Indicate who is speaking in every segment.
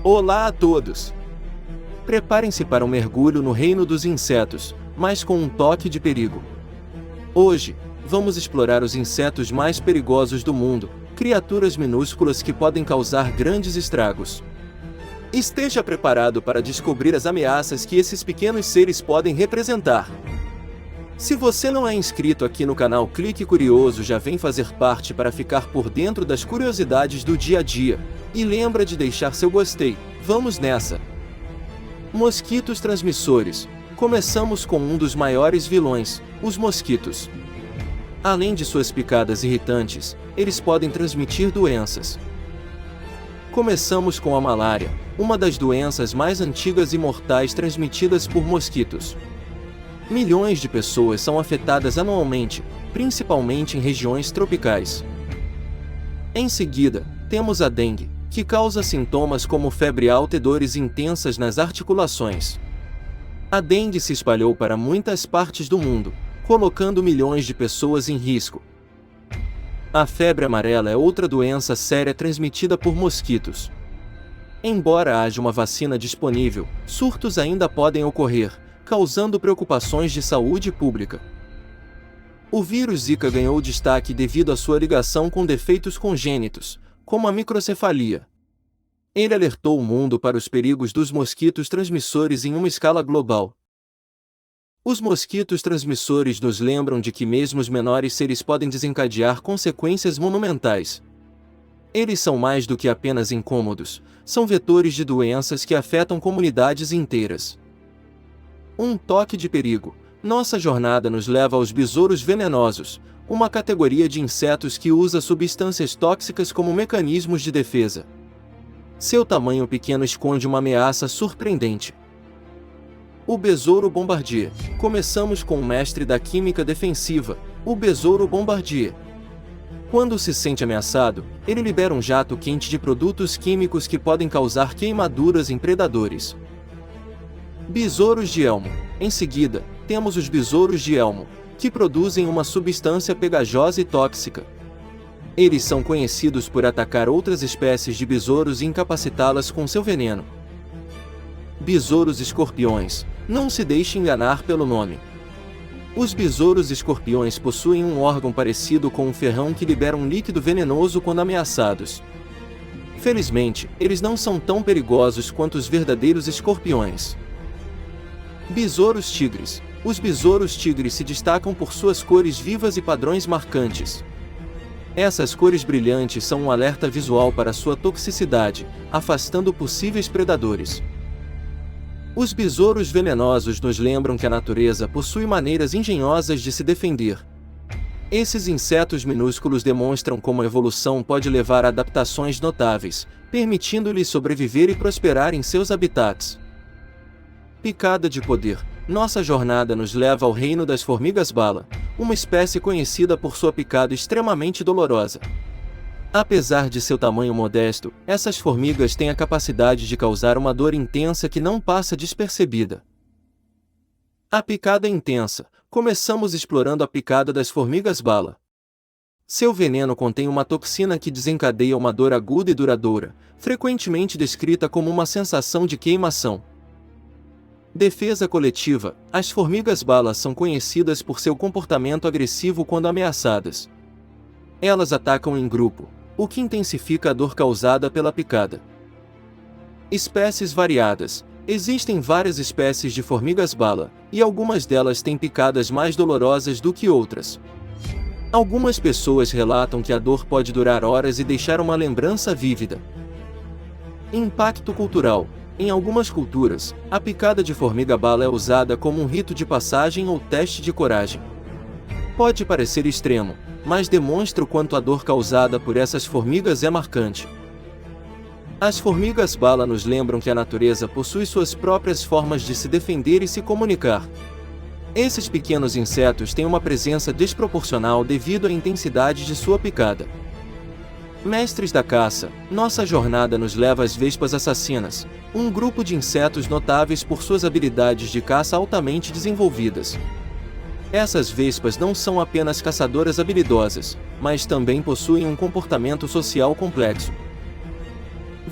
Speaker 1: Olá a todos! Preparem-se para um mergulho no reino dos insetos, mas com um toque de perigo. Hoje, vamos explorar os insetos mais perigosos do mundo, criaturas minúsculas que podem causar grandes estragos. Esteja preparado para descobrir as ameaças que esses pequenos seres podem representar. Se você não é inscrito aqui no canal Clique Curioso, já vem fazer parte para ficar por dentro das curiosidades do dia a dia. E lembra de deixar seu gostei. Vamos nessa! Mosquitos transmissores. Começamos com um dos maiores vilões, os mosquitos. Além de suas picadas irritantes, eles podem transmitir doenças. Começamos com a malária, uma das doenças mais antigas e mortais transmitidas por mosquitos. Milhões de pessoas são afetadas anualmente, principalmente em regiões tropicais. Em seguida, temos a dengue, que causa sintomas como febre alta e dores intensas nas articulações. A dengue se espalhou para muitas partes do mundo, colocando milhões de pessoas em risco. A febre amarela é outra doença séria transmitida por mosquitos. Embora haja uma vacina disponível, surtos ainda podem ocorrer, causando preocupações de saúde pública. O vírus Zika ganhou destaque devido à sua ligação com defeitos congênitos, como a microcefalia. Ele alertou o mundo para os perigos dos mosquitos transmissores em uma escala global. Os mosquitos transmissores nos lembram de que mesmo os menores seres podem desencadear consequências monumentais. Eles são mais do que apenas incômodos, são vetores de doenças que afetam comunidades inteiras. Um toque de perigo. Nossa jornada nos leva aos besouros venenosos, uma categoria de insetos que usa substâncias tóxicas como mecanismos de defesa. Seu tamanho pequeno esconde uma ameaça surpreendente. O besouro bombardier. Começamos com o mestre da química defensiva, o besouro bombardier. Quando se sente ameaçado, ele libera um jato quente de produtos químicos que podem causar queimaduras em predadores. Besouros de elmo. Em seguida, temos os besouros de elmo, que produzem uma substância pegajosa e tóxica. Eles são conhecidos por atacar outras espécies de besouros e incapacitá-las com seu veneno. Besouros escorpiões. Não se deixe enganar pelo nome. Os besouros escorpiões possuem um órgão parecido com um ferrão que libera um líquido venenoso quando ameaçados. Felizmente, eles não são tão perigosos quanto os verdadeiros escorpiões. Besouros tigres. Os besouros tigres se destacam por suas cores vivas e padrões marcantes. Essas cores brilhantes são um alerta visual para sua toxicidade, afastando possíveis predadores. Os besouros venenosos nos lembram que a natureza possui maneiras engenhosas de se defender. Esses insetos minúsculos demonstram como a evolução pode levar a adaptações notáveis, permitindo-lhes sobreviver e prosperar em seus habitats. Picada de poder. Nossa jornada nos leva ao reino das formigas-bala, uma espécie conhecida por sua picada extremamente dolorosa. Apesar de seu tamanho modesto, essas formigas têm a capacidade de causar uma dor intensa que não passa despercebida. A picada intensa. Começamos explorando a picada das formigas-bala. Seu veneno contém uma toxina que desencadeia uma dor aguda e duradoura, frequentemente descrita como uma sensação de queimação. Defesa coletiva. As formigas-bala são conhecidas por seu comportamento agressivo quando ameaçadas. Elas atacam em grupo, o que intensifica a dor causada pela picada. Espécies variadas. Existem várias espécies de formigas-bala, e algumas delas têm picadas mais dolorosas do que outras. Algumas pessoas relatam que a dor pode durar horas e deixar uma lembrança vívida. Impacto cultural. Em algumas culturas, a picada de formiga-bala é usada como um rito de passagem ou teste de coragem. Pode parecer extremo, mas demonstra o quanto a dor causada por essas formigas é marcante. As formigas-bala nos lembram que a natureza possui suas próprias formas de se defender e se comunicar. Esses pequenos insetos têm uma presença desproporcional devido à intensidade de sua picada. Mestres da caça. Nossa jornada nos leva às vespas assassinas, um grupo de insetos notáveis por suas habilidades de caça altamente desenvolvidas. Essas vespas não são apenas caçadoras habilidosas, mas também possuem um comportamento social complexo.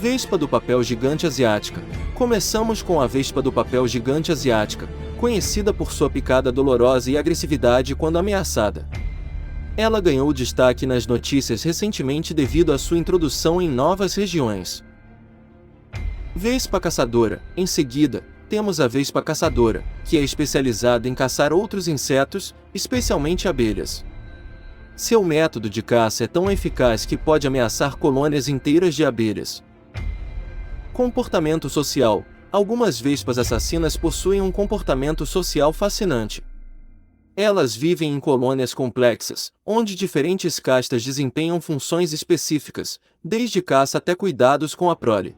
Speaker 1: Vespa do papel gigante asiática. Começamos com a vespa do papel gigante asiática, conhecida por sua picada dolorosa e agressividade quando ameaçada. Ela ganhou destaque nas notícias recentemente devido à sua introdução em novas regiões. Vespa caçadora. Em seguida, temos a vespa caçadora, que é especializada em caçar outros insetos, especialmente abelhas. Seu método de caça é tão eficaz que pode ameaçar colônias inteiras de abelhas. Comportamento social. Algumas vespas assassinas possuem um comportamento social fascinante. Elas vivem em colônias complexas, onde diferentes castas desempenham funções específicas, desde caça até cuidados com a prole.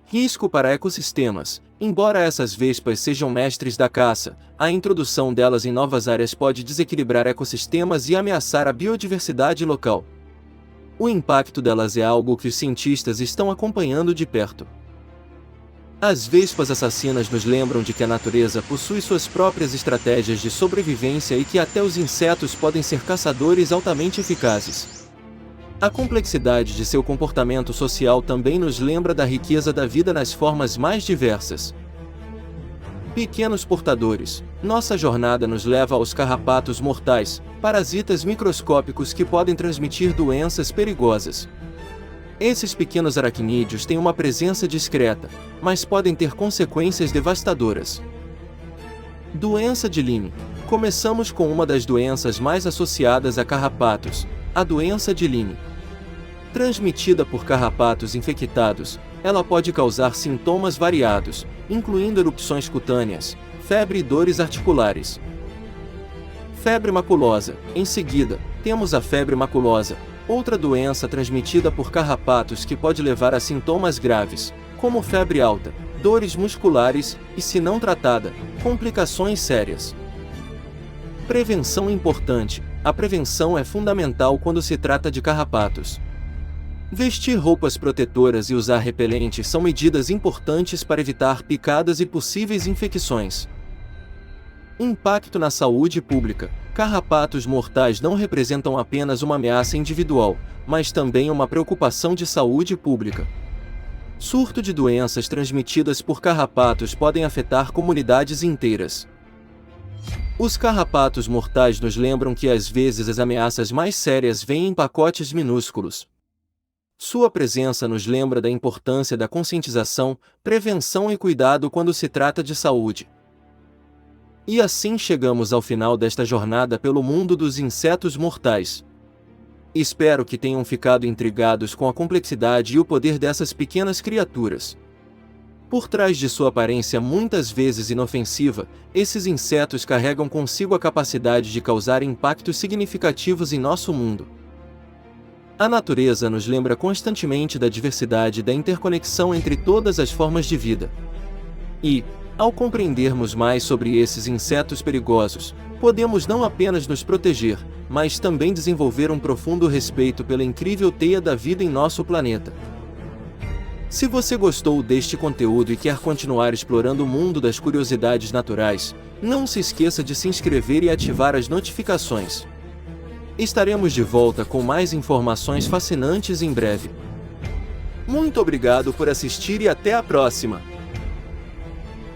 Speaker 1: Risco para ecossistemas. Embora essas vespas sejam mestres da caça, a introdução delas em novas áreas pode desequilibrar ecossistemas e ameaçar a biodiversidade local. O impacto delas é algo que os cientistas estão acompanhando de perto. As vespas assassinas nos lembram de que a natureza possui suas próprias estratégias de sobrevivência e que até os insetos podem ser caçadores altamente eficazes. A complexidade de seu comportamento social também nos lembra da riqueza da vida nas formas mais diversas. Pequenos portadores. Nossa jornada nos leva aos carrapatos mortais, parasitas microscópicos que podem transmitir doenças perigosas. Esses pequenos aracnídeos têm uma presença discreta, mas podem ter consequências devastadoras. Doença de Lyme. Começamos com uma das doenças mais associadas a carrapatos, a doença de Lyme. Transmitida por carrapatos infectados, ela pode causar sintomas variados, incluindo erupções cutâneas, febre e dores articulares. Febre maculosa. Em seguida, temos a febre maculosa, outra doença transmitida por carrapatos que pode levar a sintomas graves, como febre alta, dores musculares e, se não tratada, complicações sérias. Prevenção importante. A prevenção é fundamental quando se trata de carrapatos. Vestir roupas protetoras e usar repelentes são medidas importantes para evitar picadas e possíveis infecções. Impacto na saúde pública. Carrapatos mortais não representam apenas uma ameaça individual, mas também uma preocupação de saúde pública. Surto de doenças transmitidas por carrapatos podem afetar comunidades inteiras. Os carrapatos mortais nos lembram que às vezes as ameaças mais sérias vêm em pacotes minúsculos. Sua presença nos lembra da importância da conscientização, prevenção e cuidado quando se trata de saúde. E assim chegamos ao final desta jornada pelo mundo dos insetos mortais. Espero que tenham ficado intrigados com a complexidade e o poder dessas pequenas criaturas. Por trás de sua aparência muitas vezes inofensiva, esses insetos carregam consigo a capacidade de causar impactos significativos em nosso mundo. A natureza nos lembra constantemente da diversidade e da interconexão entre todas as formas de vida. E, ao compreendermos mais sobre esses insetos perigosos, podemos não apenas nos proteger, mas também desenvolver um profundo respeito pela incrível teia da vida em nosso planeta. Se você gostou deste conteúdo e quer continuar explorando o mundo das curiosidades naturais, não se esqueça de se inscrever e ativar as notificações. Estaremos de volta com mais informações fascinantes em breve. Muito obrigado por assistir e até a próxima!